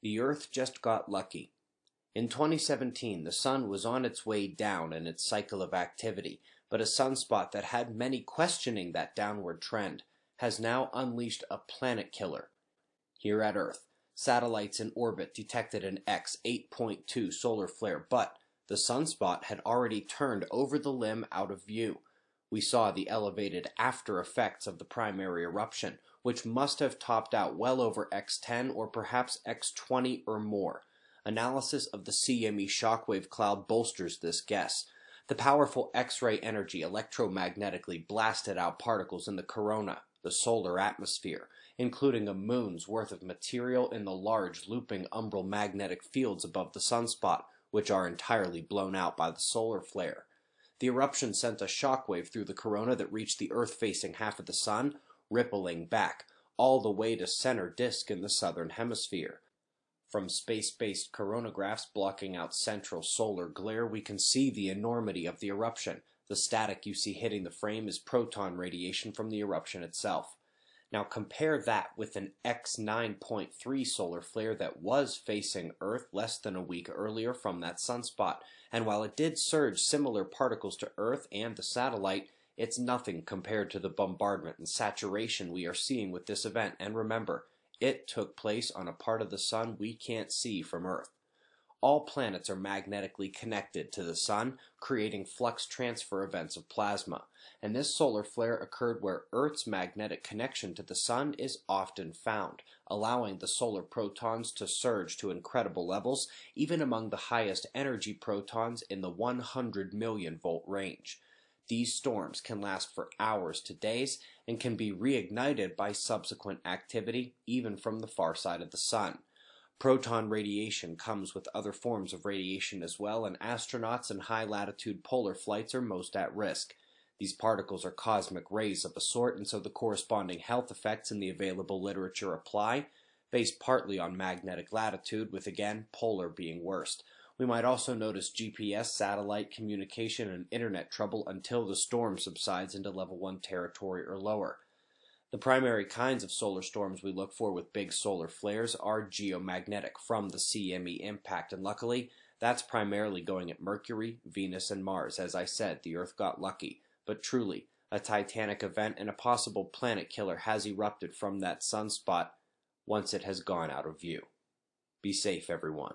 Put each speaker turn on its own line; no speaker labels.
The Earth just got lucky. In 2017, the Sun was on its way down in its cycle of activity, but a sunspot that had many questioning that downward trend has now unleashed a planet killer. Here at Earth, satellites in orbit detected an X 8.2 solar flare, but the sunspot had already turned over the limb out of view. We saw the elevated after effects of the primary eruption, which must have topped out well over X10 or perhaps X20 or more. Analysis of the CME shockwave cloud bolsters this guess. The powerful X-ray energy electromagnetically blasted out particles in the corona, the solar atmosphere, including a moon's worth of material in the large looping umbral magnetic fields above the sunspot, which are entirely blown out by the solar flare. The eruption sent a shockwave through the corona that reached the Earth-facing half of the Sun, rippling back, all the way to center disk in the southern hemisphere. From space-based coronagraphs blocking out central solar glare, we can see the enormity of the eruption. The static you see hitting the frame is proton radiation from the eruption itself. Now compare that with an X 9.3 solar flare that was facing Earth less than a week earlier from that sunspot, and while it did surge similar particles to Earth and the satellite, it's nothing compared to the bombardment and saturation we are seeing with this event, and remember, it took place on a part of the Sun we can't see from Earth. All planets are magnetically connected to the Sun, creating flux transfer events of plasma, and this solar flare occurred where Earth's magnetic connection to the Sun is often found, allowing the solar protons to surge to incredible levels, even among the highest energy protons in the 100 million volt range. These storms can last for hours to days and can be reignited by subsequent activity, even from the far side of the Sun. Proton radiation comes with other forms of radiation as well, and astronauts in high-latitude polar flights are most at risk. These particles are cosmic rays of a sort, and so the corresponding health effects in the available literature apply, based partly on magnetic latitude, with again, polar being worst. We might also notice GPS, satellite communication, and internet trouble until the storm subsides into level 1 territory or lower. The primary kinds of solar storms we look for with big solar flares are geomagnetic from the CME impact, and luckily, that's primarily going at Mercury, Venus, and Mars. As I said, the Earth got lucky. But truly, a titanic event and a possible planet killer has erupted from that sunspot once it has gone out of view. Be safe, everyone.